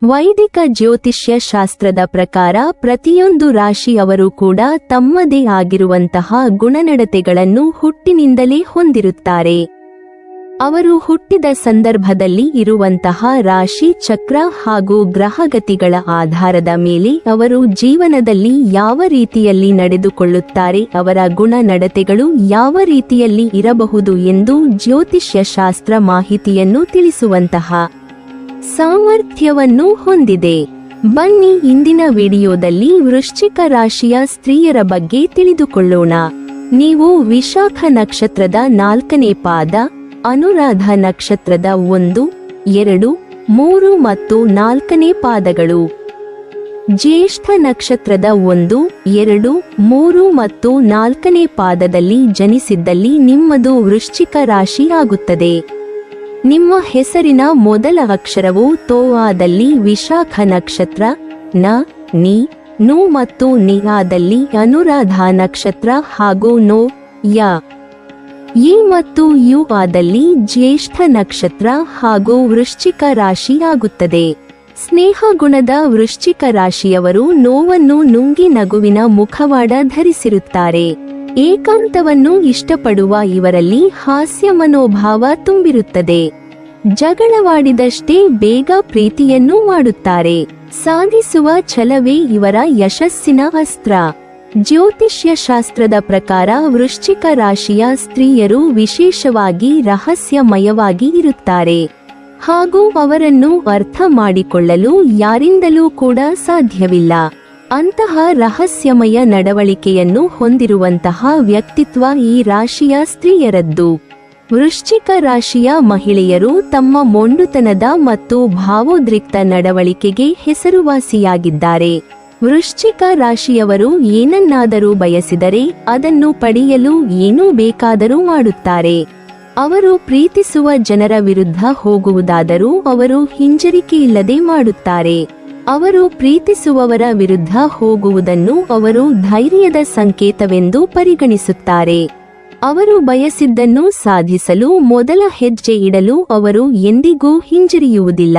ವೈದಿಕ ಜ್ಯೋತಿಷ್ಯ ಶಾಸ್ತ್ರದ ಪ್ರಕಾರ ಪ್ರತಿಯೊಂದು ರಾಶಿಯವರು ಕೂಡ ತಮ್ಮದೇ ಆಗಿರುವಂತಹ ಗುಣನಡತೆಗಳನ್ನು ಹುಟ್ಟಿನಿಂದಲೇ ಹೊಂದಿರುತ್ತಾರೆ. ಅವರು ಹುಟ್ಟಿದ ಸಂದರ್ಭದಲ್ಲಿ ಇರುವಂತಹ ರಾಶಿ ಚಕ್ರ ಹಾಗೂ ಗ್ರಹಗತಿಗಳ ಆಧಾರದ ಮೇಲೆ ಅವರು ಜೀವನದಲ್ಲಿ ಯಾವ ರೀತಿಯಲ್ಲಿ ನಡೆದುಕೊಳ್ಳುತ್ತಾರೆ, ಅವರ ಗುಣನಡತೆಗಳು ಯಾವ ರೀತಿಯಲ್ಲಿ ಇರಬಹುದು ಎಂದು ಜ್ಯೋತಿಷ್ಯ ಶಾಸ್ತ್ರ ಮಾಹಿತಿಯನ್ನು ತಿಳಿಸುವಂತಹ ಸಾಮರ್ಥ್ಯವನ್ನು ಹೊಂದಿದೆ. ಬನ್ನಿ ಇಂದಿನ ವಿಡಿಯೋದಲ್ಲಿ ವೃಶ್ಚಿಕ ರಾಶಿಯ ಸ್ತ್ರೀಯರ ಬಗ್ಗೆ ತಿಳಿದುಕೊಳ್ಳೋಣ. ನೀವು ವಿಶಾಖ ನಕ್ಷತ್ರದ 4ನೇ ಪಾದ, ಅನುರಾಧ ನಕ್ಷತ್ರದ 1, 2, 3 ಮತ್ತು 4ನೇ ಪಾದಗಳು, ಜ್ಯೇಷ್ಠ ನಕ್ಷತ್ರದ 1, 2, 3 ಮತ್ತು 4ನೇ ಪಾದದಲ್ಲಿ ಜನಿಸಿದ್ದಲ್ಲಿ ನಿಮ್ಮದು ವೃಶ್ಚಿಕ ರಾಶಿ ಆಗುತ್ತದೆ. ನಿಮ್ಮ ಹೆಸರಿನ ಮೊದಲ ಅಕ್ಷರವು ತೋ ಆದಲ್ಲಿ ವಿಶಾಖ ನಕ್ಷತ್ರ, ನ, ನಿ, ನು ಮತ್ತು ನಿ ಆದಲ್ಲಿ ಅನುರಾಧ ನಕ್ಷತ್ರ ಹಾಗೂ ನೋ, ಯ, ಇ ಮತ್ತು ಯು ಆದಲ್ಲಿ ಜ್ಯೇಷ್ಠ ನಕ್ಷತ್ರ ಹಾಗೂ ವೃಶ್ಚಿಕ ರಾಶಿ ಆಗುತ್ತದೆ. ಸ್ನೇಹ ಗುಣದ ವೃಶ್ಚಿಕ ರಾಶಿಯವರು ನೋವನ್ನು ನುಂಗಿ ನಗುವಿನ ಮುಖವಾಡ ಧರಿಸಿರುತ್ತಾರೆ. ಏಕಾಂತವನ್ನು ಇಷ್ಟಪಡುವ ಇವರಲ್ಲಿ ಹಾಸ್ಯ ಮನೋಭಾವ ತುಂಬಿರುತ್ತದೆ. ಜಗಳವಾಡಿದಷ್ಟೇ ಬೇಗ ಪ್ರೀತಿಯನ್ನು ಮಾಡುತ್ತಾರೆ. ಸಾಧಿಸುವ ಛಲವೇ ಇವರ ಯಶಸ್ಸಿನ ಅಸ್ತ್ರ. ಜ್ಯೋತಿಷ್ಯ ಶಾಸ್ತ್ರದ ಪ್ರಕಾರ ವೃಶ್ಚಿಕ ರಾಶಿಯ ಸ್ತ್ರೀಯರು ವಿಶೇಷವಾಗಿ ರಹಸ್ಯಮಯವಾಗಿ ಇರುತ್ತಾರೆ ಹಾಗೂ ಅವರನ್ನು ಅರ್ಥ ಮಾಡಿಕೊಳ್ಳಲು ಯಾರಿಂದಲೂ ಕೂಡ ಸಾಧ್ಯವಿಲ್ಲ. ಅಂತಹ ರಹಸ್ಯಮಯ ನಡವಳಿಕೆಯನ್ನು ಹೊಂದಿರುವಂತಹ ವ್ಯಕ್ತಿತ್ವ ಈ ರಾಶಿಯ ಸ್ತ್ರೀಯರದ್ದು. ವೃಶ್ಚಿಕ ರಾಶಿಯ ಮಹಿಳೆಯರು ತಮ್ಮ ಮೊಂಡುತನದ ಮತ್ತು ಭಾವೋದ್ರಿಕ್ತ ನಡವಳಿಕೆಗೆ ಹೆಸರುವಾಸಿಯಾಗಿದ್ದಾರೆ. ವೃಶ್ಚಿಕ ರಾಶಿಯವರು ಏನನ್ನಾದರೂ ಬಯಸಿದರೆ ಅದನ್ನು ಪಡೆಯಲು ಏನೂ ಬೇಕಾದರೂ ಮಾಡುತ್ತಾರೆ. ಅವರು ಪ್ರೀತಿಸುವ ಜನರ ವಿರುದ್ಧ ಹೋಗುವುದಾದರೂ ಅವರು ಹಿಂಜರಿಕೆಯಿಲ್ಲದೆ ಮಾಡುತ್ತಾರೆ. ಅವರು ಪ್ರೀತಿಸುವವರ ವಿರುದ್ಧ ಹೋಗುವುದನ್ನು ಅವರು ಧೈರ್ಯದ ಸಂಕೇತವೆಂದು ಪರಿಗಣಿಸುತ್ತಾರೆ. ಅವರು ಬಯಸಿದ್ದನ್ನು ಸಾಧಿಸಲು ಮೊದಲ ಹೆಜ್ಜೆ ಇಡಲು ಅವರು ಎಂದಿಗೂ ಹಿಂಜರಿಯುವುದಿಲ್ಲ.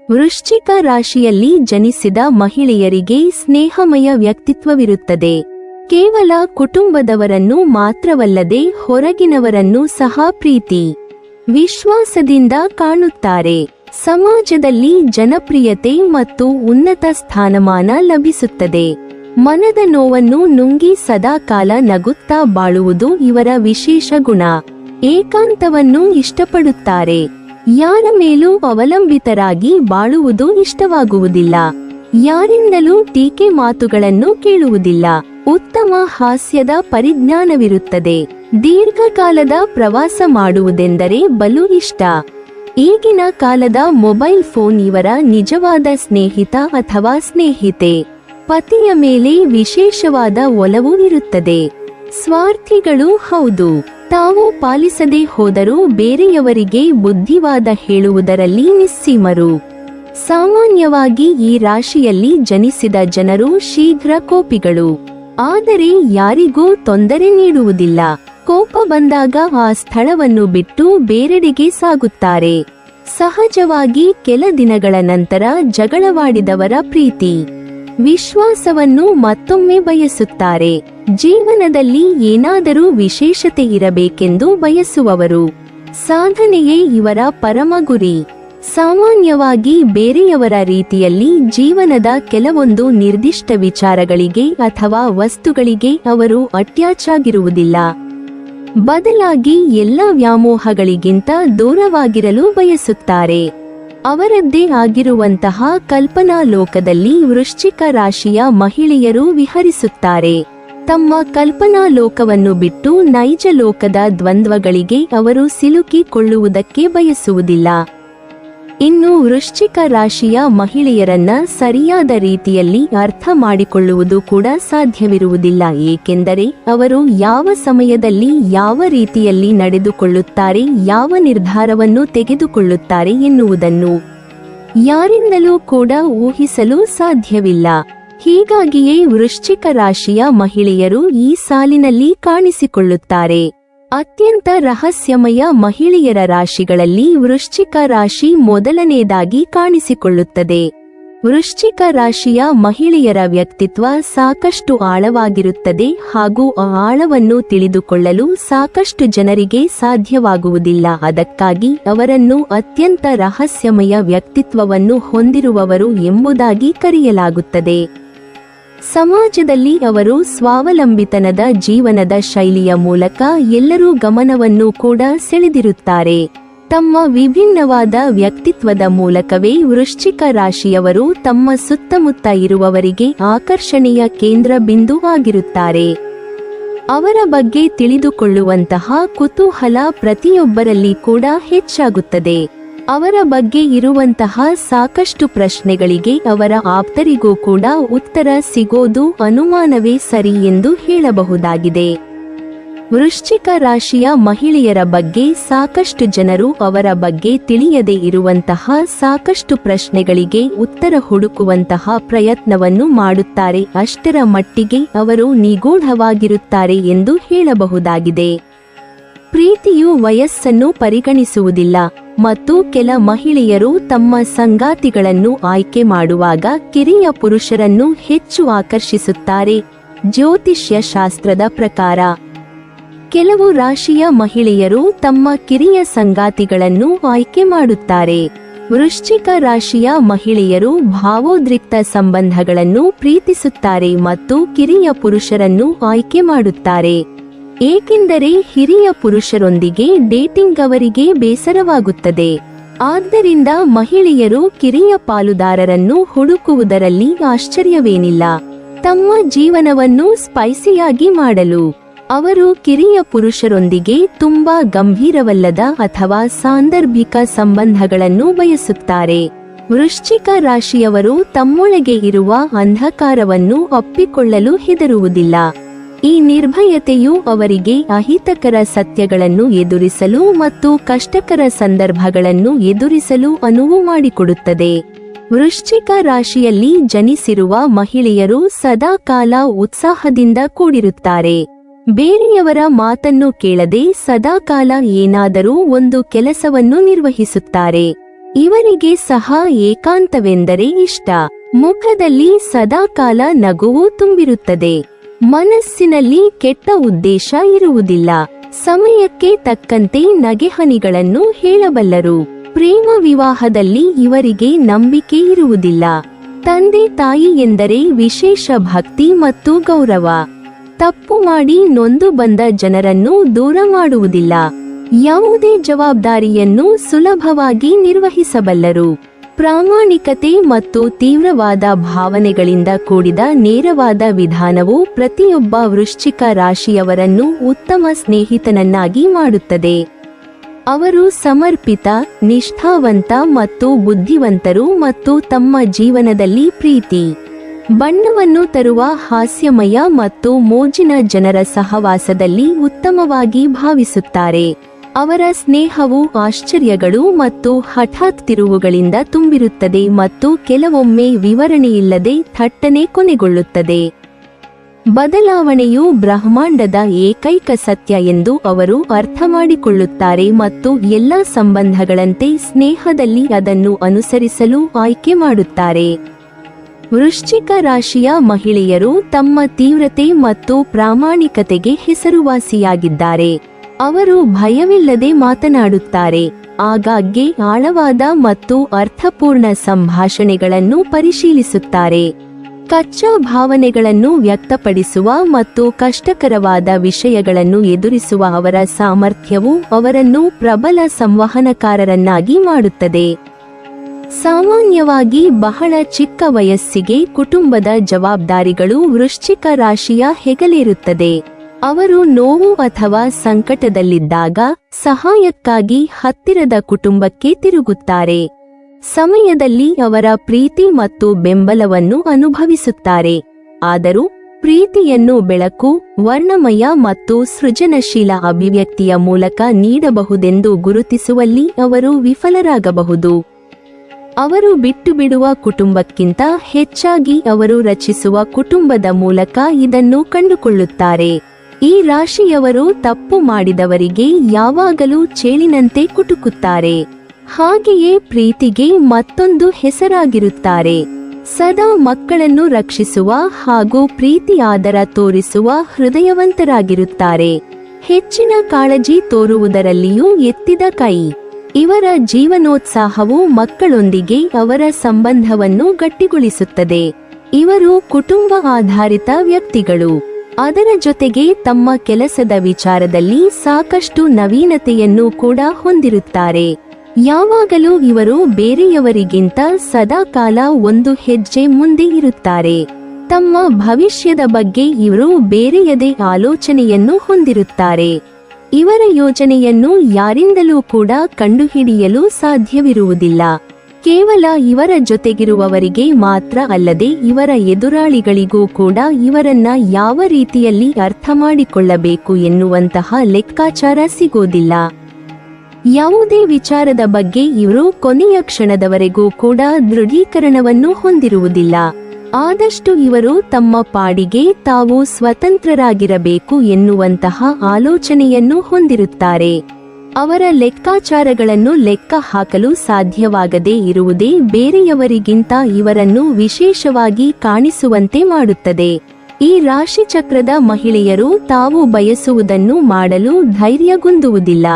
ವೃಶ್ಚಿಕ ರಾಶಿಯಲ್ಲಿ ಜನಿಸಿದ ಮಹಿಳೆಯರಿಗೆ ಸ್ನೇಹಮಯ ವ್ಯಕ್ತಿತ್ವವಿರುತ್ತದೆ. ಕೇವಲ ಕುಟುಂಬದವರನ್ನು ಮಾತ್ರವಲ್ಲದೆ ಹೊರಗಿನವರನ್ನು ಸಹ ಪ್ರೀತಿ, ವಿಶ್ವಾಸದಿಂದ ಕಾಣುತ್ತಾರೆ. ಸಮಾಜದಲ್ಲಿ ಜನಪ್ರಿಯತೆ ಮತ್ತು ಉನ್ನತ ಸ್ಥಾನಮಾನ ಲಭಿಸುತ್ತದೆ. ಮನದ ನೋವನ್ನು ನುಂಗಿ ಸದಾಕಾಲ ನಗುತ್ತಾ ಬಾಳುವುದು ಇವರ ವಿಶೇಷ ಗುಣ. ಏಕಾಂತವನ್ನು ಇಷ್ಟಪಡುತ್ತಾರೆ. ಯಾರ ಮೇಲೂ ಅವಲಂಬಿತರಾಗಿ ಬಾಳುವುದು ಇಷ್ಟವಾಗುವುದಿಲ್ಲ. ಯಾರಿಂದಲೂ ಟೀಕೆ ಮಾತುಗಳನ್ನು ಕೇಳುವುದಿಲ್ಲ. ಉತ್ತಮ ಹಾಸ್ಯದ ಪರಿಜ್ಞಾನವಿರುತ್ತದೆ. ದೀರ್ಘಕಾಲದ ಪ್ರವಾಸ ಮಾಡುವುದೆಂದರೆ ಬಲು ಇಷ್ಟ. ಈಗಿನ ಕಾಲದ ಮೊಬೈಲ್ ಫೋನ್ ಇವರ ನಿಜವಾದ ಸ್ನೇಹಿತ ಅಥವಾ ಸ್ನೇಹಿತೆ. ಪತಿಯ ಮೇಲೆ ವಿಶೇಷವಾದ ಒಲವು ಇರುತ್ತದೆ. ಸ್ವಾರ್ಥಿಗಳು ಹೌದು. ತಾವು ಪಾಲಿಸದೆ ಹೋದರೂ ಬೇರೆಯವರಿಗೆ ಬುದ್ಧಿವಾದ ಹೇಳುವುದರಲ್ಲಿ ನಿಸ್ಸೀಮರು. ಸಾಮಾನ್ಯವಾಗಿ ಈ ರಾಶಿಯಲ್ಲಿ ಜನಿಸಿದ ಜನರು ಶೀಘ್ರ ಕೋಪಿಗಳು. ಆದರೆ ಯಾರಿಗೂ ತೊಂದರೆ ನೀಡುವುದಿಲ್ಲ. ಕೋಪ ಬಂದಾಗ ಆ ಸ್ಥಳವನ್ನು ಬಿಟ್ಟು ಬೇರೆಡೆಗೆ ಸಾಗುತ್ತಾರೆ. ಸಹಜವಾಗಿ ಕೆಲ ದಿನಗಳ ನಂತರ ಜಗಳವಾಡಿದವರ ಪ್ರೀತಿ, ವಿಶ್ವಾಸವನ್ನು ಮತ್ತೊಮ್ಮೆ ಬಯಸುತ್ತಾರೆ. ಜೀವನದಲ್ಲಿ ಏನಾದರೂ ವಿಶೇಷತೆ ಇರಬೇಕೆಂದು ಬಯಸುವವರು. ಸಾಧನೆಯೇ ಇವರ ಪರಮ ಗುರಿ. ಸಾಮಾನ್ಯವಾಗಿ ಬೇರೆಯವರ ರೀತಿಯಲ್ಲಿ ಜೀವನದ ಕೆಲವೊಂದು ನಿರ್ದಿಷ್ಟ ವಿಚಾರಗಳಿಗೆ ಅಥವಾ ವಸ್ತುಗಳಿಗೆ ಅವರು ಅಟ್ಯಾಚ್ ಆಗಿರುವುದಿಲ್ಲ. ಬದಲಾಗಿ ಎಲ್ಲ ವ್ಯಾಮೋಹಗಳಿಗಿಂತ ದೂರವಾಗಿರಲು ಬಯಸುತ್ತಾರೆ. ಅವರದ್ದೇ ಆಗಿರುವಂತಹ ಕಲ್ಪನಾ ಲೋಕದಲ್ಲಿ ವೃಶ್ಚಿಕ ರಾಶಿಯ ಮಹಿಳೆಯರು ವಿಹರಿಸುತ್ತಾರೆ. ತಮ್ಮ ಕಲ್ಪನಾ ಲೋಕವನ್ನು ಬಿಟ್ಟು ನೈಜ ಲೋಕದ ದ್ವಂದ್ವಗಳಿಗೆ ಅವರು ಸಿಲುಕಿಕೊಳ್ಳುವುದಕ್ಕೆ ಬಯಸುವುದಿಲ್ಲ. ಇನ್ನು ವೃಶ್ಚಿಕ ರಾಶಿಯ ಮಹಿಳೆಯರನ್ನ ಸರಿಯಾದ ರೀತಿಯಲ್ಲಿ ಅರ್ಥ ಮಾಡಿಕೊಳ್ಳುವುದು ಕೂಡ ಸಾಧ್ಯವಿರುವುದಿಲ್ಲ. ಏಕೆಂದರೆ ಅವರು ಯಾವ ಸಮಯದಲ್ಲಿ ಯಾವ ರೀತಿಯಲ್ಲಿ ನಡೆದುಕೊಳ್ಳುತ್ತಾರೆ, ಯಾವ ನಿರ್ಧಾರವನ್ನು ತೆಗೆದುಕೊಳ್ಳುತ್ತಾರೆ ಎನ್ನುವುದನ್ನು ಯಾರಿಂದಲೂ ಕೂಡ ಊಹಿಸಲು ಸಾಧ್ಯವಿಲ್ಲ. ಹೀಗಾಗಿಯೇ ವೃಶ್ಚಿಕ ರಾಶಿಯ ಮಹಿಳೆಯರು ಈ ಸಾಲಿನಲ್ಲಿ ಕಾಣಿಸಿಕೊಳ್ಳುತ್ತಾರೆ. ಅತ್ಯಂತ ರಹಸ್ಯಮಯ ಮಹಿಳೆಯರ ರಾಶಿಗಳಲ್ಲಿ ವೃಶ್ಚಿಕ ರಾಶಿ ಮೊದಲನೇದಾಗಿ ಕಾಣಿಸಿಕೊಳ್ಳುತ್ತದೆ. ವೃಶ್ಚಿಕ ರಾಶಿಯ ಮಹಿಳೆಯರ ವ್ಯಕ್ತಿತ್ವ ಸಾಕಷ್ಟು ಆಳವಾಗಿರುತ್ತದೆ ಹಾಗೂ ಆ ಆಳವನ್ನು ತಿಳಿದುಕೊಳ್ಳಲು ಸಾಕಷ್ಟು ಜನರಿಗೆ ಸಾಧ್ಯವಾಗುವುದಿಲ್ಲ. ಅದಕ್ಕಾಗಿ ಅವರನ್ನು ಅತ್ಯಂತ ರಹಸ್ಯಮಯ ವ್ಯಕ್ತಿತ್ವವನ್ನು ಹೊಂದಿರುವವರು ಎಂಬುದಾಗಿ ಕರೆಯಲಾಗುತ್ತದೆ. ಸಮಾಜದಲ್ಲಿ ಅವರು ಸ್ವಾವಲಂಬಿತನದ ಜೀವನದ ಶೈಲಿಯ ಮೂಲಕ ಎಲ್ಲರೂ ಗಮನವನ್ನು ಕೂಡ ಸೆಳೆದಿರುತ್ತಾರೆ. ತಮ್ಮ ವಿಭಿನ್ನವಾದ ವ್ಯಕ್ತಿತ್ವದ ಮೂಲಕವೇ ವೃಶ್ಚಿಕ ರಾಶಿಯವರು ತಮ್ಮ ಸುತ್ತಮುತ್ತ ಇರುವವರಿಗೆ ಆಕರ್ಷಣೆಯ ಕೇಂದ್ರ ಬಿಂದು ಆಗಿರುತ್ತಾರೆ. ಅವರ ಬಗ್ಗೆ ತಿಳಿದುಕೊಳ್ಳುವಂತಹ ಕುತೂಹಲ ಪ್ರತಿಯೊಬ್ಬರಲ್ಲಿ ಕೂಡ ಹೆಚ್ಚಾಗುತ್ತದೆ. ಅವರ ಬಗ್ಗೆ ಇರುವಂತಹ ಸಾಕಷ್ಟು ಪ್ರಶ್ನೆಗಳಿಗೆ ಅವರ ಆಪ್ತರಿಗೂ ಕೂಡ ಉತ್ತರ ಸಿಗೋದು ಅನುಮಾನವೇ ಸರಿ ಎಂದು ಹೇಳಬಹುದಾಗಿದೆ. ವೃಶ್ಚಿಕ ರಾಶಿಯ ಮಹಿಳೆಯರ ಬಗ್ಗೆ ಸಾಕಷ್ಟು ಜನರು ಅವರ ಬಗ್ಗೆ ತಿಳಿಯದೇ ಇರುವಂತಹ ಸಾಕಷ್ಟು ಪ್ರಶ್ನೆಗಳಿಗೆ ಉತ್ತರ ಹುಡುಕುವಂತಹ ಪ್ರಯತ್ನವನ್ನು ಮಾಡುತ್ತಾರೆ. ಅಷ್ಟರ ಮಟ್ಟಿಗೆ ಅವರು ನಿಗೂಢವಾಗಿರುತ್ತಾರೆ ಎಂದು ಹೇಳಬಹುದಾಗಿದೆ. ಪ್ರೀತಿಯು ವಯಸ್ಸನ್ನು ಪರಿಗಣಿಸುವುದಿಲ್ಲ ಮತ್ತು ಕೆಲ ಮಹಿಳೆಯರು ತಮ್ಮ ಸಂಗಾತಿಗಳನ್ನು ಆಯ್ಕೆ ಮಾಡುವಾಗ ಕಿರಿಯ ಪುರುಷರನ್ನು ಹೆಚ್ಚು ಆಕರ್ಷಿಸುತ್ತಾರೆ. ಜ್ಯೋತಿಷ್ಯ ಶಾಸ್ತ್ರದ ಪ್ರಕಾರ ಕೆಲವು ರಾಶಿಯ ಮಹಿಳೆಯರು ತಮ್ಮ ಕಿರಿಯ ಸಂಗಾತಿಗಳನ್ನು ಆಯ್ಕೆ ಮಾಡುತ್ತಾರೆ. ವೃಶ್ಚಿಕ ರಾಶಿಯ ಮಹಿಳೆಯರು ಭಾವೋದ್ರಿಕ್ತ ಸಂಬಂಧಗಳನ್ನು ಪ್ರೀತಿಸುತ್ತಾರೆ ಮತ್ತು ಕಿರಿಯ ಪುರುಷರನ್ನು ಆಯ್ಕೆ ಮಾಡುತ್ತಾರೆ. ಏಕೆಂದರೆ ಹಿರಿಯ ಪುರುಷರೊಂದಿಗೆ ಡೇಟಿಂಗ್ ಅವರಿಗೆ ಬೇಸರವಾಗುತ್ತದೆ. ಆದ್ದರಿಂದ ಮಹಿಳೆಯರು ಕಿರಿಯ ಪಾಲುದಾರರನ್ನು ಹುಡುಕುವುದರಲ್ಲಿ ಆಶ್ಚರ್ಯವೇನಿಲ್ಲ. ತಮ್ಮ ಜೀವನವನ್ನು ಸ್ಪೈಸಿಯಾಗಿ ಮಾಡಲು ಅವರು ಕಿರಿಯ ಪುರುಷರೊಂದಿಗೆ ತುಂಬಾ ಗಂಭೀರವಲ್ಲದ ಅಥವಾ ಸಾಂದರ್ಭಿಕ ಸಂಬಂಧಗಳನ್ನು ಬಯಸುತ್ತಾರೆ. ವೃಶ್ಚಿಕ ರಾಶಿಯವರು ತಮ್ಮೊಳಗೆ ಇರುವ ಅಂಧಕಾರವನ್ನು ಒಪ್ಪಿಕೊಳ್ಳಲು ಹೆದರುವುದಿಲ್ಲ. ಈ ನಿರ್ಭಯತೆಯು ಅವರಿಗೆ ಅಹಿತಕರ ಸತ್ಯಗಳನ್ನು ಎದುರಿಸಲು ಮತ್ತು ಕಷ್ಟಕರ ಸಂದರ್ಭಗಳನ್ನು ಎದುರಿಸಲು ಅನುವು ಮಾಡಿಕೊಡುತ್ತದೆ. ವೃಶ್ಚಿಕ ರಾಶಿಯಲ್ಲಿ ಜನಿಸಿರುವ ಮಹಿಳೆಯರು ಸದಾಕಾಲ ಉತ್ಸಾಹದಿಂದ ಕೂಡಿರುತ್ತಾರೆ. ಬೇರೆಯವರ ಮಾತನ್ನು ಕೇಳದೆ ಸದಾಕಾಲ ಏನಾದರೂ ಒಂದು ಕೆಲಸವನ್ನು ನಿರ್ವಹಿಸುತ್ತಾರೆ. ಇವರಿಗೆ ಸಹ ಏಕಾಂತವೆಂದರೆ ಇಷ್ಟ. ಮುಖದಲ್ಲಿ ಸದಾಕಾಲ ನಗುವು ತುಂಬಿರುತ್ತದೆ. ಮನಸ್ಸಿನಲ್ಲಿ ಕೆಟ್ಟ ಉದ್ದೇಶ ಇರುವುದಿಲ್ಲ. ಸಮಯಕ್ಕೆ ತಕ್ಕಂತೆ ನಗೆಹನಿಗಳನ್ನು ಹೇಳಬಲ್ಲರು. ಪ್ರೇಮ ವಿವಾಹದಲ್ಲಿ ಇವರಿಗೆ ನಂಬಿಕೆ ಇರುವುದಿಲ್ಲ. ತಂದೆ ತಾಯಿ ಎಂದರೆ ವಿಶೇಷ ಭಕ್ತಿ ಮತ್ತು ಗೌರವ. ತಪ್ಪು ಮಾಡಿ ನೊಂದು ಬಂದ ಜನರನ್ನು ದೂರ ಮಾಡುವುದಿಲ್ಲ. ಯಾವುದೇ ಜವಾಬ್ದಾರಿಯನ್ನು ಸುಲಭವಾಗಿ ನಿರ್ವಹಿಸಬಲ್ಲರು. ಪ್ರಾಮಾಣಿಕತೆ ಮತ್ತು ತೀವ್ರವಾದ ಭಾವನೆಗಳಿಂದ ಕೂಡಿದ ನೇರವಾದ ವಿಧಾನವು ಪ್ರತಿಯೊಬ್ಬ ವೃಶ್ಚಿಕ ರಾಶಿಯವರನ್ನು ಉತ್ತಮ ಸ್ನೇಹಿತನನ್ನಾಗಿ ಮಾಡುತ್ತದೆ. ಅವರು ಸಮರ್ಪಿತ, ನಿಷ್ಠಾವಂತ ಮತ್ತು ಬುದ್ಧಿವಂತರು ಮತ್ತು ತಮ್ಮ ಜೀವನದಲ್ಲಿ ಪ್ರೀತಿ, ಬಣ್ಣವನ್ನು ತರುವ ಹಾಸ್ಯಮಯ ಮತ್ತು ಮೋಜಿನ ಜನರ ಸಹವಾಸದಲ್ಲಿ ಉತ್ತಮವಾಗಿ ಭಾವಿಸುತ್ತಾರೆ. ಅವರ ಸ್ನೇಹವು ಆಶ್ಚರ್ಯಗಳು ಮತ್ತು ಹಠಾತ್ ತಿರುವುಗಳಿಂದ ತುಂಬಿರುತ್ತದೆ ಮತ್ತು ಕೆಲವೊಮ್ಮೆ ವಿವರಣೆಯಿಲ್ಲದೆ ಥಟ್ಟನೆ ಕೊನೆಗೊಳ್ಳುತ್ತದೆ. ಬದಲಾವಣೆಯು ಬ್ರಹ್ಮಾಂಡದ ಏಕೈಕ ಸತ್ಯ ಎಂದು ಅವರು ಅರ್ಥಮಾಡಿಕೊಳ್ಳುತ್ತಾರೆ ಮತ್ತು ಎಲ್ಲ ಸಂಬಂಧಗಳಂತೆ ಸ್ನೇಹದಲ್ಲಿ ಅದನ್ನು ಅನುಸರಿಸಲು ಆಯ್ಕೆ ಮಾಡುತ್ತಾರೆ. ವೃಶ್ಚಿಕ ರಾಶಿಯ ಮಹಿಳೆಯರು ತಮ್ಮ ತೀವ್ರತೆ ಮತ್ತು ಪ್ರಾಮಾಣಿಕತೆಗೆ ಹೆಸರುವಾಸಿಯಾಗಿದ್ದಾರೆ. ಅವರು ಭಯವಿಲ್ಲದೆ ಮಾತನಾಡುತ್ತಾರೆ. ಆಗಾಗ್ಗೆ ಆಳವಾದ ಮತ್ತು ಅರ್ಥಪೂರ್ಣ ಸಂಭಾಷಣೆಗಳನ್ನು ಪರಿಶೀಲಿಸುತ್ತಾರೆ. ಕಚ್ಚಾ ಭಾವನೆಗಳನ್ನು ವ್ಯಕ್ತಪಡಿಸುವ ಮತ್ತು ಕಷ್ಟಕರವಾದ ವಿಷಯಗಳನ್ನು ಎದುರಿಸುವ ಅವರ ಸಾಮರ್ಥ್ಯವು ಅವರನ್ನು ಪ್ರಬಲ ಸಂವಹನಕಾರರನ್ನಾಗಿ ಮಾಡುತ್ತದೆ. ಸಾಮಾನ್ಯವಾಗಿ ಬಹಳ ಚಿಕ್ಕ ವಯಸ್ಸಿಗೆ ಕುಟುಂಬದ ಜವಾಬ್ದಾರಿಗಳು ವೃಶ್ಚಿಕ ರಾಶಿಯ ಹೆಗಲೇರುತ್ತದೆ. ಅವರು ನೋವು ಅಥವಾ ಸಂಕಟದಲ್ಲಿದ್ದಾಗ ಸಹಾಯಕ್ಕಾಗಿ ಹತ್ತಿರದ ಕುಟುಂಬಕ್ಕೆ ತಿರುಗುತ್ತಾರೆ. ಸಮಯದಲ್ಲಿ ಅವರ ಪ್ರೀತಿ ಮತ್ತು ಬೆಂಬಲವನ್ನು ಅನುಭವಿಸುತ್ತಾರೆ. ಆದರೂ ಪ್ರೀತಿಯನ್ನು ಬೆಳಕು, ವರ್ಣಮಯ ಮತ್ತು ಸೃಜನಶೀಲ ಅಭಿವ್ಯಕ್ತಿಯ ಮೂಲಕ ನೀಡಬಹುದೆಂದು ಗುರುತಿಸುವಲ್ಲಿ ಅವರು ವಿಫಲರಾಗಬಹುದು. ಅವರು ಬಿಟ್ಟುಬಿಡುವ ಕುಟುಂಬಕ್ಕಿಂತ ಹೆಚ್ಚಾಗಿ ಅವರು ರಚಿಸುವ ಕುಟುಂಬದ ಮೂಲಕ ಇದನ್ನು ಕಂಡುಕೊಳ್ಳುತ್ತಾರೆ. ಈ ರಾಶಿಯವರು ತಪ್ಪು ಮಾಡಿದವರಿಗೆ ಯಾವಾಗಲೂ ಚೇಳಿನಂತೆ ಕುಟುಕುತ್ತಾರೆ. ಹಾಗೆಯೇ ಪ್ರೀತಿಗೆ ಮತ್ತೊಂದು ಹೆಸರಾಗಿರುತ್ತಾರೆ. ಸದಾ ಮಕ್ಕಳನ್ನು ರಕ್ಷಿಸುವ ಹಾಗೂ ಪ್ರೀತಿ ಆದರ ತೋರಿಸುವ ಹೃದಯವಂತರಾಗಿರುತ್ತಾರೆ. ಹೆಚ್ಚಿನ ಕಾಳಜಿ ತೋರುವುದರಲ್ಲಿಯೂ ಎತ್ತಿದ ಕೈ. ಇವರ ಜೀವನೋತ್ಸಾಹವು ಮಕ್ಕಳೊಂದಿಗೆ ಅವರ ಸಂಬಂಧವನ್ನು ಗಟ್ಟಿಗೊಳಿಸುತ್ತದೆ. ಇವರು ಕುಟುಂಬ ಆಧಾರಿತ ವ್ಯಕ್ತಿಗಳು. ಅದರ ಜೊತೆಗೆ ತಮ್ಮ ಕೆಲಸದ ವಿಚಾರದಲ್ಲಿ ಸಾಕಷ್ಟು ನವೀನತೆಯನ್ನು ಕೂಡ ಹೊಂದಿರುತ್ತಾರೆ. ಯಾವಾಗಲೂ ಇವರು ಬೇರೆಯವರಿಗಿಂತ ಸದಾಕಾಲ ಒಂದು ಹೆಜ್ಜೆ ಮುಂದೆ ಇರುತ್ತಾರೆ. ತಮ್ಮ ಭವಿಷ್ಯದ ಬಗ್ಗೆ ಇವರು ಬೇರೆಯದೇ ಆಲೋಚನೆಯನ್ನು ಹೊಂದಿರುತ್ತಾರೆ. ಇವರ ಯೋಜನೆಯನ್ನು ಯಾರಿಂದಲೂ ಕೂಡ ಕಂಡುಹಿಡಿಯಲು ಸಾಧ್ಯವಿರುವುದಿಲ್ಲ. ಕೇವಲ ಇವರ ಜೊತೆಗಿರುವವರಿಗೆ ಮಾತ್ರ ಅಲ್ಲದೆ ಇವರ ಎದುರಾಳಿಗಳಿಗೂ ಕೂಡ ಇವರನ್ನ ಯಾವ ರೀತಿಯಲ್ಲಿ ಅರ್ಥ ಮಾಡಿಕೊಳ್ಳಬೇಕು ಎನ್ನುವಂತಹ ಲೆಕ್ಕಾಚಾರ ಸಿಗೋದಿಲ್ಲ. ಯಾವುದೇ ವಿಚಾರದ ಬಗ್ಗೆ ಇವರು ಕೊನೆಯ ಕ್ಷಣದವರೆಗೂ ಕೂಡ ದೃಢೀಕರಣವನ್ನು ಹೊಂದಿರುವುದಿಲ್ಲ. ಆದಷ್ಟು ಇವರು ತಮ್ಮ ಪಾಡಿಗೆ ತಾವು ಸ್ವತಂತ್ರರಾಗಿರಬೇಕು ಎನ್ನುವಂತಹ ಆಲೋಚನೆಯನ್ನು ಹೊಂದಿರುತ್ತಾರೆ. ಅವರ ಲೆಕ್ಕಾಚಾರಗಳನ್ನು ಲೆಕ್ಕ ಹಾಕಲು ಸಾಧ್ಯವಾಗದೇ ಇರುವುದೇ ಬೇರೆಯವರಿಗಿಂತ ಇವರನ್ನು ವಿಶೇಷವಾಗಿ ಕಾಣಿಸುವಂತೆ ಮಾಡುತ್ತದೆ. ಈ ರಾಶಿಚಕ್ರದ ಮಹಿಳೆಯರು ತಾವು ಬಯಸುವುದನ್ನು ಮಾಡಲು ಧೈರ್ಯಗುಂದುವುದಿಲ್ಲ.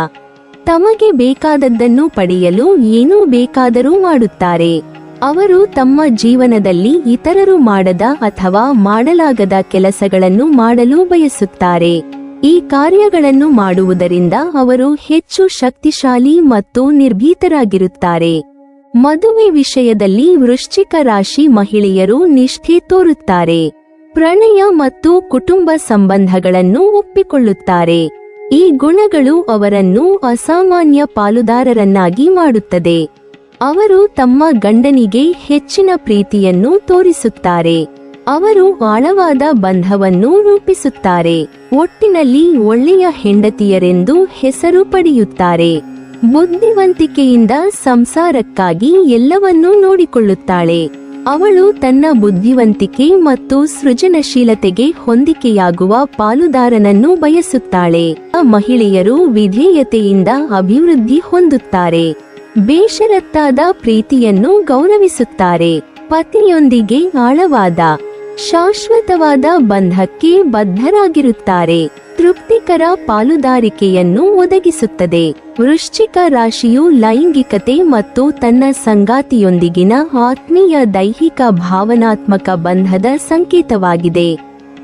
ತಮಗೆ ಬೇಕಾದದ್ದನ್ನು ಪಡೆಯಲು ಏನೂ ಬೇಕಾದರೂ ಮಾಡುತ್ತಾರೆ. ಅವರು ತಮ್ಮ ಜೀವನದಲ್ಲಿ ಇತರರು ಮಾಡದ ಅಥವಾ ಮಾಡಲಾಗದ ಕೆಲಸಗಳನ್ನು ಮಾಡಲು ಬಯಸುತ್ತಾರೆ. ಈ ಕಾರ್ಯಗಳನ್ನು ಮಾಡುವುದರಿಂದ ಅವರು ಹೆಚ್ಚು ಶಕ್ತಿಶಾಲಿ ಮತ್ತು ನಿರ್ಭೀತರಾಗಿರುತ್ತಾರೆ. ಮದುವೆ ವಿಷಯದಲ್ಲಿ ವೃಶ್ಚಿಕ ರಾಶಿ ಮಹಿಳೆಯರು ನಿಷ್ಠೆ ತೋರುತ್ತಾರೆ. ಪ್ರಣಯ ಮತ್ತು ಕುಟುಂಬ ಸಂಬಂಧಗಳನ್ನು ಒಪ್ಪಿಕೊಳ್ಳುತ್ತಾರೆ. ಈ ಗುಣಗಳು ಅವರನ್ನು ಅಸಾಮಾನ್ಯ ಪಾಲುದಾರರನ್ನಾಗಿ ಮಾಡುತ್ತದೆ. ಅವರು ತಮ್ಮ ಗಂಡನಿಗೆ ಹೆಚ್ಚಿನ ಪ್ರೀತಿಯನ್ನು ತೋರಿಸುತ್ತಾರೆ. ಅವರು ಆಳವಾದ ಬಂಧವನ್ನು ರೂಪಿಸುತ್ತಾರೆ. ಒಟ್ಟಿನಲ್ಲಿ ಒಳ್ಳೆಯ ಹೆಂಡತಿಯರೆಂದು ಹೆಸರು ಪಡೆಯುತ್ತಾರೆ. ಬುದ್ಧಿವಂತಿಕೆಯಿಂದ ಸಂಸಾರಕ್ಕಾಗಿ ಎಲ್ಲವನ್ನೂ ನೋಡಿಕೊಳ್ಳುತ್ತಾಳೆ. ಅವಳು ತನ್ನ ಬುದ್ಧಿವಂತಿಕೆ ಮತ್ತು ಸೃಜನಶೀಲತೆಗೆ ಹೊಂದಿಕೆಯಾಗುವ ಪಾಲುದಾರನನ್ನು ಬಯಸುತ್ತಾಳೆ. ಮಹಿಳೆಯರು ವಿಧೇಯತೆಯಿಂದ ಅಭಿವೃದ್ಧಿ ಹೊಂದುತ್ತಾರೆ. ಬೇಷರತ್ತಾದ ಪ್ರೀತಿಯನ್ನು ಗೌರವಿಸುತ್ತಾರೆ. ಪತಿಯೊಂದಿಗೆ ಆಳವಾದ ಶಾಶ್ವತವಾದ ಬಂಧಕ್ಕೆ ಬದ್ಧರಾಗಿರುತ್ತಾರೆ. ತೃಪ್ತಿಕರ ಪಾಲುದಾರಿಕೆಯನ್ನು ಒದಗಿಸುತ್ತದೆ. ವೃಶ್ಚಿಕ ರಾಶಿಯು ಲೈಂಗಿಕತೆ ಮತ್ತು ತನ್ನ ಸಂಗಾತಿಯೊಂದಿಗಿನ ಆತ್ಮೀಯ ದೈಹಿಕ ಭಾವನಾತ್ಮಕ ಬಂಧದ ಸಂಕೇತವಾಗಿದೆ.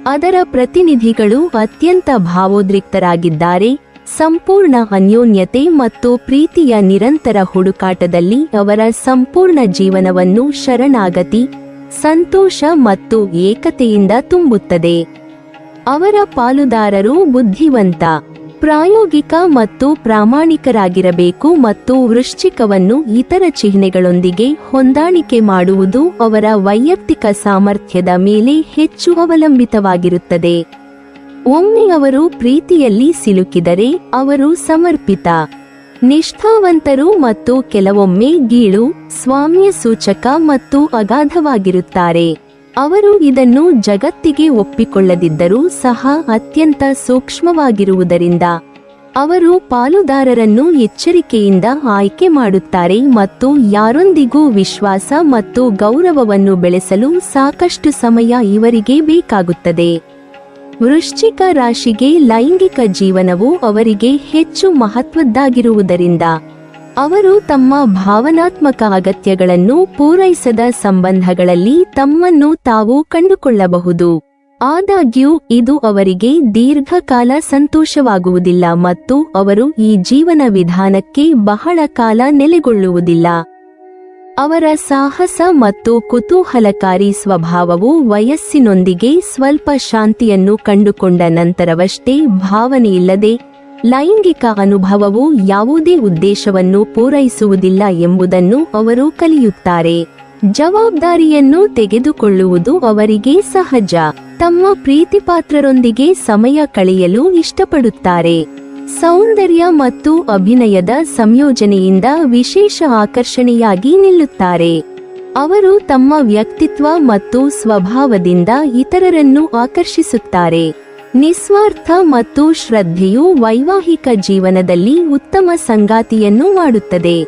ಅದರ ಪ್ರತಿನಿಧಿಗಳು ಅತ್ಯಂತ ಭಾವೋದ್ರಿಕ್ತರಾಗಿದ್ದಾರೆ. ಸಂಪೂರ್ಣ ಅನ್ಯೋನ್ಯತೆ ಮತ್ತು ಪ್ರೀತಿಯ ನಿರಂತರ ಹುಡುಕಾಟದಲ್ಲಿ ಅವರ ಸಂಪೂರ್ಣ ಜೀವನವನ್ನು ಶರಣಾಗತಿ, ಸಂತೋಷ ಮತ್ತು ಏಕತೆಯಿಂದ ತುಂಬುತ್ತದೆ. ಅವರ ಪಾಲುದಾರರು ಬುದ್ಧಿವಂತ, ಪ್ರಾಯೋಗಿಕ ಮತ್ತು ಪ್ರಾಮಾಣಿಕರಾಗಿರಬೇಕು ಮತ್ತು ವೃಶ್ಚಿಕವನ್ನು ಇತರ ಚಿಹ್ನೆಗಳೊಂದಿಗೆ ಹೊಂದಾಣಿಕೆ ಮಾಡುವುದು ಅವರ ವೈಯಕ್ತಿಕ ಸಾಮರ್ಥ್ಯದ ಮೇಲೆ ಹೆಚ್ಚು ಅವಲಂಬಿತವಾಗಿರುತ್ತದೆ. ಒಮ್ಮೆ ಅವರು ಪ್ರೀತಿಯಲ್ಲಿ ಸಿಲುಕಿದರೆ ಅವರು ಸಮರ್ಪಿತ, ನಿಷ್ಠಾವಂತರು ಮತ್ತು ಕೆಲವೊಮ್ಮೆ ಗೀಳು, ಸ್ವಾಮ್ಯ ಸೂಚಕ ಮತ್ತು ಅಗಾಧವಾಗಿರುತ್ತಾರೆ. ಅವರು ಇದನ್ನು ಜಗತ್ತಿಗೆ ಒಪ್ಪಿಕೊಳ್ಳದಿದ್ದರೂ ಸಹ ಅತ್ಯಂತ ಸೂಕ್ಷ್ಮವಾಗಿರುವುದರಿಂದ ಅವರು ಪಾಲುದಾರರನ್ನು ಎಚ್ಚರಿಕೆಯಿಂದ ಆಯ್ಕೆ ಮಾಡುತ್ತಾರೆ ಮತ್ತು ಯಾರೊಂದಿಗೂ ವಿಶ್ವಾಸ ಮತ್ತು ಗೌರವವನ್ನು ಬೆಳೆಸಲು ಸಾಕಷ್ಟು ಸಮಯ ಇವರಿಗೆ ಬೇಕಾಗುತ್ತದೆ. ವೃಶ್ಚಿಕ ರಾಶಿಗೆ ಲೈಂಗಿಕ ಜೀವನವು ಅವರಿಗೆ ಹೆಚ್ಚು ಮಹತ್ವದ್ದಾಗಿರುವುದರಿಂದ ಅವರು ತಮ್ಮ ಭಾವನಾತ್ಮಕ ಅಗತ್ಯಗಳನ್ನು ಪೂರೈಸದ ಸಂಬಂಧಗಳಲ್ಲಿ ತಮ್ಮನ್ನು ತಾವು ಕಂಡುಕೊಳ್ಳಬಹುದು. ಆದಾಗ್ಯೂ ಇದು ಅವರಿಗೆ ದೀರ್ಘಕಾಲ ಸಂತೋಷವಾಗುವುದಿಲ್ಲ ಮತ್ತು ಅವರು ಈ ಜೀವನ ವಿಧಾನಕ್ಕೆ ಬಹಳ ಕಾಲ ನೆಲೆಗೊಳ್ಳುವುದಿಲ್ಲ. ಅವರ ಸಾಹಸ ಮತ್ತು ಕುತೂಹಲಕಾರಿ ಸ್ವಭಾವವು ವಯಸ್ಸಿನೊಂದಿಗೆ ಸ್ವಲ್ಪ ಶಾಂತಿಯನ್ನು ಕಂಡುಕೊಂಡ ನಂತರವಷ್ಟೇ ಭಾವನೆಯಿಲ್ಲದೆ ಲೈಂಗಿಕ ಅನುಭವವು ಯಾವುದೇ ಉದ್ದೇಶವನ್ನು ಪೂರೈಸುವುದಿಲ್ಲ ಎಂಬುದನ್ನು ಅವರು ಕಲಿಯುತ್ತಾರೆ. ಜವಾಬ್ದಾರಿಯನ್ನು ತೆಗೆದುಕೊಳ್ಳುವುದು ಅವರಿಗೆ ಸಹಜ. ತಮ್ಮ ಪ್ರೀತಿಪಾತ್ರರೊಂದಿಗೆ ಸಮಯ ಕಳೆಯಲು ಇಷ್ಟಪಡುತ್ತಾರೆ. ಸೌಂದರ್ಯ ಮತ್ತು ಅಭಿನಯದ ಸಂಯೋಜನೆಯಿಂದ ವಿಶೇಷ ಆಕರ್ಷಣೆಯಾಗಿ ನಿಲ್ಲುತ್ತಾರೆ. ಅವರು ತಮ್ಮ ವ್ಯಕ್ತಿತ್ವ ಮತ್ತು ಸ್ವಭಾವದಿಂದ ಇತರರನ್ನು ಆಕರ್ಷಿಸುತ್ತಾರೆ. ನಿಸ್ವಾರ್ಥ ಮತ್ತು ಶ್ರದ್ಧೆಯು ವೈವಾಹಿಕ ಜೀವನದಲ್ಲಿ ಉತ್ತಮ ಸಂಗಾತಿಯನ್ನು ಮಾಡುತ್ತದೆ.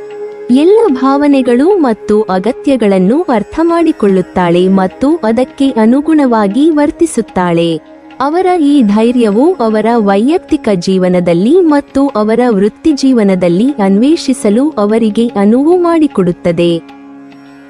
ಎಲ್ಲ ಭಾವನೆಗಳು ಮತ್ತು ಅಗತ್ಯಗಳನ್ನು ಅರ್ಥಮಾಡಿಕೊಳ್ಳುತ್ತಾಳೆ ಮತ್ತು ಅದಕ್ಕೆ ಅನುಗುಣವಾಗಿ ವರ್ತಿಸುತ್ತಾಳೆ. ಅವರ ಈ ಧೈರ್ಯವು ಅವರ ವೈಯಕ್ತಿಕ ಜೀವನದಲ್ಲಿ ಮತ್ತು ಅವರ ವೃತ್ತಿಜೀವನದಲ್ಲಿ ಅನ್ವೇಷಿಸಲು ಅವರಿಗೆ ಅನುವು ಮಾಡಿಕೊಡುತ್ತದೆ.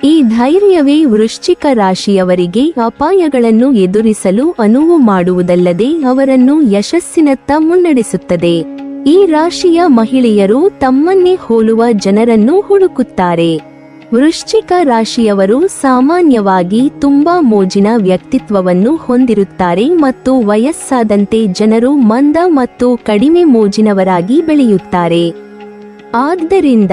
ಈ ಧೈರ್ಯವೇ ವೃಶ್ಚಿಕ ರಾಶಿಯವರಿಗೆ ಅಪಾಯಗಳನ್ನು ಎದುರಿಸಲು ಅನುವು ಮಾಡುವುದಲ್ಲದೆ ಅವರನ್ನು ಯಶಸ್ಸಿನತ್ತ ಮುನ್ನಡೆಸುತ್ತದೆ. ಈ ರಾಶಿಯ ಮಹಿಳೆಯರು ತಮ್ಮನ್ನೇ ಹೋಲುವ ಜನರನ್ನು ಹುಡುಕುತ್ತಾರೆ. ವೃಶ್ಚಿಕ ರಾಶಿಯವರು ಸಾಮಾನ್ಯವಾಗಿ ತುಂಬಾ ಮೋಜಿನ ವ್ಯಕ್ತಿತ್ವವನ್ನು ಹೊಂದಿರುತ್ತಾರೆ ಮತ್ತು ವಯಸ್ಸಾದಂತೆ ಜನರು ಮಂದ ಮತ್ತು ಕಡಿಮೆ ಮೋಜಿನವರಾಗಿ ಬೆಳೆಯುತ್ತಾರೆ. ಆದ್ದರಿಂದ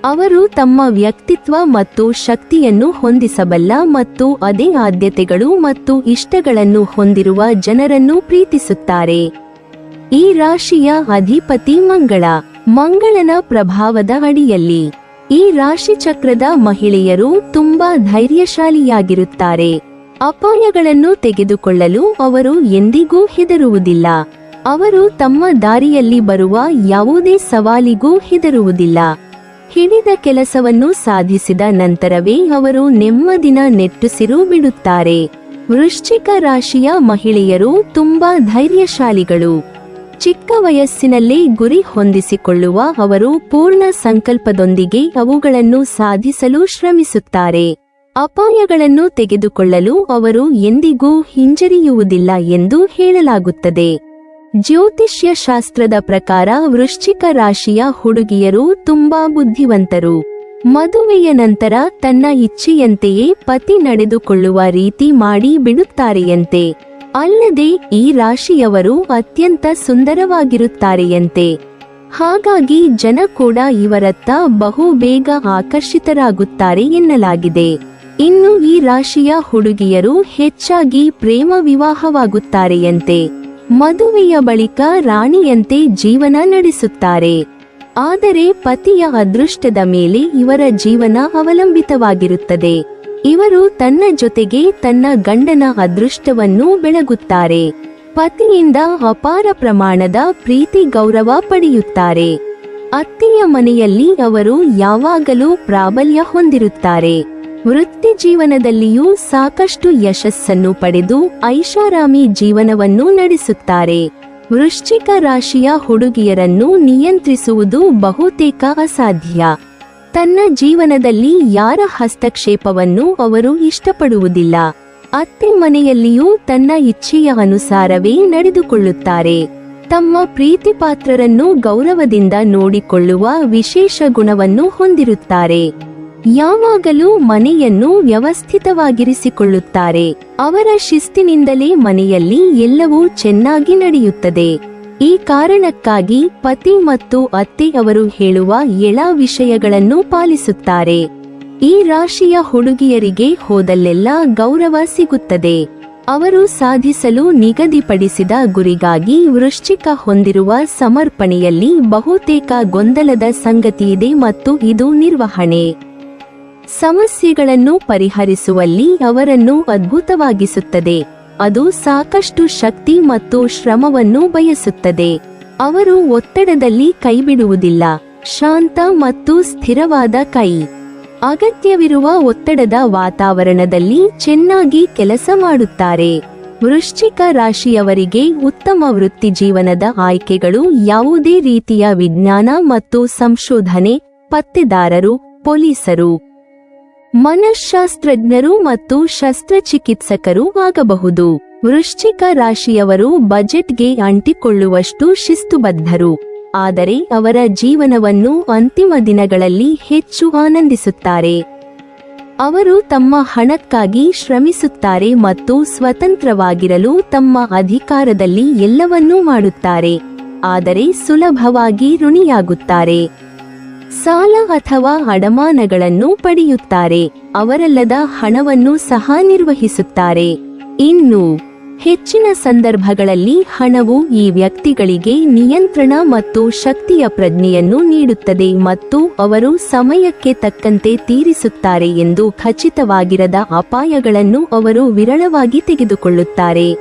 ಅವರು ತಮ್ಮ ವ್ಯಕ್ತಿತ್ವ ಮತ್ತು ಶಕ್ತಿಯನ್ನು ಹೊಂದಿಸಬಲ್ಲ ಮತ್ತು ಅದೇ ಆದ್ಯತೆಗಳು ಮತ್ತು ಇಷ್ಟಗಳನ್ನು ಹೊಂದಿರುವ ಜನರನ್ನು ಪ್ರೀತಿಸುತ್ತಾರೆ. ಈ ರಾಶಿಯ ಅಧಿಪತಿ ಮಂಗಳನ ಪ್ರಭಾವದ ಅಡಿಯಲ್ಲಿ ಈ ರಾಶಿ ಚಕ್ರದ ಮಹಿಳೆಯರು ತುಂಬಾ ಧೈರ್ಯಶಾಲಿಯಾಗಿರುತ್ತಾರೆ. ಅಪಾಯಗಳನ್ನು ತೆಗೆದುಕೊಳ್ಳಲು ಅವರು ಎಂದಿಗೂ ಹೆದರುವುದಿಲ್ಲ. ಅವರು ತಮ್ಮ ದಾರಿಯಲ್ಲಿ ಬರುವ ಯಾವುದೇ ಸವಾಲಿಗೂ ಹೆದರುವುದಿಲ್ಲ. ಹಿಡಿದ ಕೆಲಸವನ್ನು ಸಾಧಿಸಿದ ನಂತರವೇ ಅವರು ನೆಮ್ಮದಿನ ನೆಟ್ಟುಸಿರು ಬಿಡುತ್ತಾರೆ. ವೃಶ್ಚಿಕ ರಾಶಿಯ ಮಹಿಳೆಯರು ತುಂಬಾ ಧೈರ್ಯಶಾಲಿಗಳು. ಚಿಕ್ಕ ವಯಸ್ಸಿನಲ್ಲೇ ಗುರಿ ಹೊಂದಿಸಿಕೊಳ್ಳುವ ಅವರು ಪೂರ್ಣ ಸಂಕಲ್ಪದೊಂದಿಗೆ ಅವುಗಳನ್ನು ಸಾಧಿಸಲು ಶ್ರಮಿಸುತ್ತಾರೆ. ಅಪಾಯಗಳನ್ನು ತೆಗೆದುಕೊಳ್ಳಲು ಅವರು ಎಂದಿಗೂ ಹಿಂಜರಿಯುವುದಿಲ್ಲ ಎಂದು ಹೇಳಲಾಗುತ್ತದೆ. ಜ್ಯೋತಿಷ್ಯ ಶಾಸ್ತ್ರದ ಪ್ರಕಾರ ವೃಶ್ಚಿಕ ರಾಶಿಯ ಹುಡುಗಿಯರು ತುಂಬಾ ಬುದ್ಧಿವಂತರು. ಮದುವೆಯ ನಂತರ ತನ್ನ ಇಚ್ಛೆಯಂತೆಯೇ ಪತಿ ನಡೆದುಕೊಳ್ಳುವ ರೀತಿ ಮಾಡಿ ಬಿಡುತ್ತಾರೆಯಂತೆ. ಅಲ್ಲದೆ ಈ ರಾಶಿಯವರು ಅತ್ಯಂತ ಸುಂದರವಾಗಿರುತ್ತಾರೆಯಂತೆ. ಹಾಗಾಗಿ ಜನ ಕೂಡ ಇವರತ್ತ ಬಹು ಬೇಗ ಆಕರ್ಷಿತರಾಗುತ್ತಾರೆ ಎನ್ನಲಾಗಿದೆ. ಇನ್ನು ಈ ರಾಶಿಯ ಹುಡುಗಿಯರು ಹೆಚ್ಚಾಗಿ ಪ್ರೇಮ ವಿವಾಹವಾಗುತ್ತಾರೆಯಂತೆ. ಮದುವೆಯ ಬಳಿಕ ರಾಣಿಯಂತೆ ಜೀವನ ನಡೆಸುತ್ತಾರೆ. ಆದರೆ ಪತಿಯ ಅದೃಷ್ಟದ ಮೇಲೆ ಇವರ ಜೀವನ ಅವಲಂಬಿತವಾಗಿರುತ್ತದೆ. ಇವರು ತನ್ನ ಜೊತೆಗೆ ತನ್ನ ಗಂಡನ ಅದೃಷ್ಟವನ್ನು ಬೆಳಗುತ್ತಾರೆ. ಪತಿಯಿಂದ ಅಪಾರ ಪ್ರಮಾಣದ ಪ್ರೀತಿ ಗೌರವ ಪಡೆಯುತ್ತಾರೆ. ಅತ್ತೆಯ ಮನೆಯಲ್ಲಿ ಅವರು ಯಾವಾಗಲೂ ಪ್ರಾಬಲ್ಯ ಹೊಂದಿರುತ್ತಾರೆ. ವೃತ್ತಿ ಜೀವನದಲ್ಲಿಯೂ ಸಾಕಷ್ಟು ಯಶಸ್ಸನ್ನು ಪಡೆದು ಐಷಾರಾಮಿ ಜೀವನವನ್ನು ನಡೆಸುತ್ತಾರೆ. ವೃಶ್ಚಿಕ ರಾಶಿಯ ಹುಡುಗಿಯರನ್ನು ನಿಯಂತ್ರಿಸುವುದು ಬಹುತೇಕ ಅಸಾಧ್ಯ. ತನ್ನ ಜೀವನದಲ್ಲಿ ಯಾರ ಹಸ್ತಕ್ಷೇಪವನ್ನು ಅವರು ಇಷ್ಟಪಡುವುದಿಲ್ಲ. ಅತ್ತೆ ಮನೆಯಲ್ಲಿಯೂ ತನ್ನ ಇಚ್ಛೆಯ ಅನುಸಾರವೇ ನಡೆದುಕೊಳ್ಳುತ್ತಾರೆ. ತಮ್ಮ ಪ್ರೀತಿಪಾತ್ರರನ್ನು ಗೌರವದಿಂದ ನೋಡಿಕೊಳ್ಳುವ ವಿಶೇಷ ಗುಣವನ್ನು ಹೊಂದಿರುತ್ತಾರೆ. ಯಾವಾಗಲೂ ಮನೆಯನ್ನು ವ್ಯವಸ್ಥಿತವಾಗಿರಿಸಿಕೊಳ್ಳುತ್ತಾರೆ. ಅವರ ಶಿಸ್ತಿನಿಂದಲೇ ಮನೆಯಲ್ಲಿ ಎಲ್ಲವೂ ಚೆನ್ನಾಗಿ ನಡೆಯುತ್ತದೆ. ಈ ಕಾರಣಕ್ಕಾಗಿ ಪತಿ ಮತ್ತು ಅತ್ತೆ ಅವರು ಹೇಳುವ ಎಲ್ಲ ವಿಷಯಗಳನ್ನು ಪಾಲಿಸುತ್ತಾರೆ. ಈ ರಾಶಿಯ ಹುಡುಗಿಯರಿಗೆ ಹೋದಲ್ಲೆಲ್ಲ ಗೌರವ ಸಿಗುತ್ತದೆ. ಅವರು ಸಾಧಿಸಲು ನಿಗದಿಪಡಿಸಿದ ಗುರಿಗಾಗಿ ವೃಶ್ಚಿಕ ಹೊಂದಿರುವ ಸಮರ್ಪಣೆಯಲ್ಲಿ ಬಹುತೇಕ ಗೊಂದಲದ ಸಂಗತಿಯಿದೆ ಮತ್ತು ಇದು ನಿರ್ವಹಣೆ ಸಮಸ್ಯೆಗಳನ್ನು ಪರಿಹರಿಸುವಲ್ಲಿ ಅವರನ್ನು ಅದ್ಭುತವಾಗಿಸುತ್ತದೆ. ಅದು ಸಾಕಷ್ಟು ಶಕ್ತಿ ಮತ್ತು ಶ್ರಮವನ್ನು ಬಯಸುತ್ತದೆ. ಅವರು ಒತ್ತಡದಲ್ಲಿ ಕೈಬಿಡುವುದಿಲ್ಲ. ಶಾಂತ ಮತ್ತು ಸ್ಥಿರವಾದ ಕೈ. ಅಗತ್ಯವಿರುವ ಒತ್ತಡದ ವಾತಾವರಣದಲ್ಲಿ ಚೆನ್ನಾಗಿ ಕೆಲಸ ಮಾಡುತ್ತಾರೆ. ವೃಶ್ಚಿಕ ರಾಶಿಯವರಿಗೆ ಉತ್ತಮ ವೃತ್ತಿಜೀವನದ ಆಯ್ಕೆಗಳು ಯಾವುದೇ ರೀತಿಯ ವಿಜ್ಞಾನ ಮತ್ತು ಸಂಶೋಧನೆ, ಪತ್ತೆದಾರರು, ಪೊಲೀಸರು, ಮನಃಶಾಸ್ತ್ರಜ್ಞರು ಮತ್ತು ಶಸ್ತ್ರಚಿಕಿತ್ಸಕರು ಆಗಬಹುದು. ವೃಶ್ಚಿಕ ರಾಶಿಯವರು ಬಜೆಟ್ಗೆ ಅಂಟಿಕೊಳ್ಳುವಷ್ಟು ಶಿಸ್ತುಬದ್ಧರು. ಆದರೆ ಅವರ ಜೀವನವನ್ನು ಅಂತಿಮ ದಿನಗಳಲ್ಲಿ ಹೆಚ್ಚು ಆನಂದಿಸುತ್ತಾರೆ. ಅವರು ತಮ್ಮ ಹಣಕ್ಕಾಗಿ ಶ್ರಮಿಸುತ್ತಾರೆ ಮತ್ತು ಸ್ವತಂತ್ರವಾಗಿರಲು ತಮ್ಮ ಅಧಿಕಾರದಲ್ಲಿ ಎಲ್ಲವನ್ನೂ ಮಾಡುತ್ತಾರೆ. ಆದರೆ ಸುಲಭವಾಗಿ ಋಣಿಯಾಗುತ್ತಾರೆ. ಸಾಲ ಅಥವಾ ಅಡಮಾನಗಳನ್ನು ಪಡೆಯುತ್ತಾರೆ. ಅವರಲ್ಲದ ಹಣವನ್ನು ಸಹ ನಿರ್ವಹಿಸುತ್ತಾರೆ. ಇನ್ನು ಹೆಚ್ಚಿನ ಸಂದರ್ಭಗಳಲ್ಲಿ ಹಣವು ಈ ವ್ಯಕ್ತಿಗಳಿಗೆ ನಿಯಂತ್ರಣ ಮತ್ತು ಶಕ್ತಿಯ ಪ್ರಜ್ಞೆಯನ್ನು ನೀಡುತ್ತದೆ ಮತ್ತು ಅವರು ಸಮಯಕ್ಕೆ ತಕ್ಕಂತೆ ತೀರಿಸುತ್ತಾರೆ ಎಂದು ಖಚಿತವಾಗಿರದ ಅಪಾಯಗಳನ್ನು ಅವರು ವಿರಳವಾಗಿ ತೆಗೆದುಕೊಳ್ಳುತ್ತಾರೆ.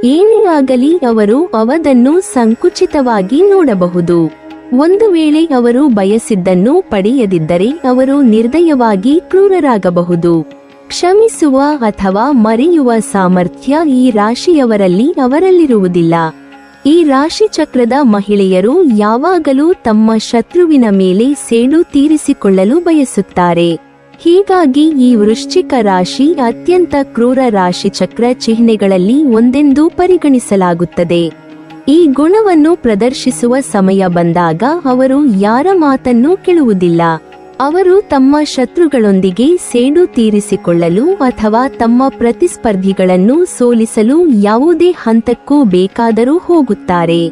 ಏನೇ ಆಗಲಿ ಅವರು ಅವದನ್ನು ಸಂಕುಚಿತವಾಗಿ ನೋಡಬಹುದು. ಒಂದು ವೇಳೆ ಅವರು ಬಯಸಿದ್ದನ್ನು ಪಡೆಯದಿದ್ದರೆ ಅವರು ನಿರ್ದಯವಾಗಿ ಕ್ರೂರರಾಗಬಹುದು. ಕ್ಷಮಿಸುವ ಅಥವಾ ಮರೆಯುವ ಸಾಮರ್ಥ್ಯ ಈ ರಾಶಿಯವರಲ್ಲಿ ಅವರಲ್ಲಿರುವುದಿಲ್ಲ. ಈ ರಾಶಿಚಕ್ರದ ಮಹಿಳೆಯರು ಯಾವಾಗಲೂ ತಮ್ಮ ಶತ್ರುವಿನ ಮೇಲೆ ಸೇಡು ತೀರಿಸಿಕೊಳ್ಳಲು ಬಯಸುತ್ತಾರೆ. ಹೀಗಾಗಿ ಈ ವೃಶ್ಚಿಕ ರಾಶಿ ಅತ್ಯಂತ ಕ್ರೂರ ರಾಶಿಚಕ್ರ ಚಿಹ್ನೆಗಳಲ್ಲಿ ಒಂದೆಂದು ಪರಿಗಣಿಸಲಾಗುತ್ತದೆ. ಈ ಗುಣವನ್ನು ಪ್ರದರ್ಶಿಸುವ ಸಮಯ ಬಂದಾಗ ಅವರು ಯಾರ ಮಾತನ್ನೂ ಕೇಳುವುದಿಲ್ಲ. ಅವರು ತಮ್ಮ ಶತ್ರುಗಳೊಂದಿಗೆ ಸೇಡು ತೀರಿಸಿಕೊಳ್ಳಲು ಅಥವಾ ತಮ್ಮ ಪ್ರತಿಸ್ಪರ್ಧಿಗಳನ್ನು ಸೋಲಿಸಲು ಯಾವುದೇ ಹಂತಕ್ಕೂ ಬೇಕಾದರೂ ಹೋಗುತ್ತಾರೆ.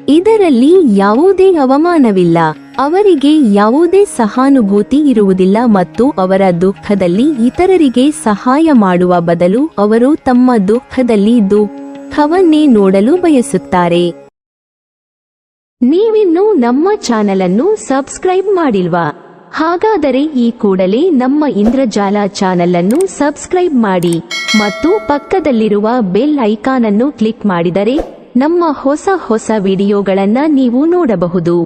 ಇದರಲ್ಲಿ ಯಾವುದೇ ಅವಮಾನವಿಲ್ಲ. ಅವರಿಗೆ ಯಾವುದೇ ಸಹಾನುಭೂತಿ ಇರುವುದಿಲ್ಲ ಮತ್ತು ಅವರ ದುಃಖದಲ್ಲಿ ಇತರರಿಗೆ ಸಹಾಯ ಮಾಡುವ ಬದಲು ಅವರು ತಮ್ಮ ದುಃಖದಲ್ಲಿ ದುಃಖವನ್ನೇ ನೋಡಲು ಬಯಸುತ್ತಾರೆ. ನೀವಿನ್ನೂ ನಮ್ಮ ಚಾನೆಲ್ ಅನ್ನು ಸಬ್ಸ್ಕ್ರೈಬ್ ಮಾಡಿಲ್ವಾ? ಹಾಗಾದರೆ ಈ ಕೂಡಲೇ ನಮ್ಮ ಇಂದ್ರಜಾಲ ಚಾನೆಲ್ ಅನ್ನು ಸಬ್ಸ್ಕ್ರೈಬ್ ಮಾಡಿ ಮತ್ತು ಪಕ್ಕದಲ್ಲಿರುವ ಬೆಲ್ ಐಕಾನ್ ಅನ್ನು ಕ್ಲಿಕ್ ಮಾಡಿದರೆ ನಮ್ಮ ಹೊಸ ವಿಡಿಯೋಗಳನ್ನು ನೀವು ನೋಡಬಹುದು.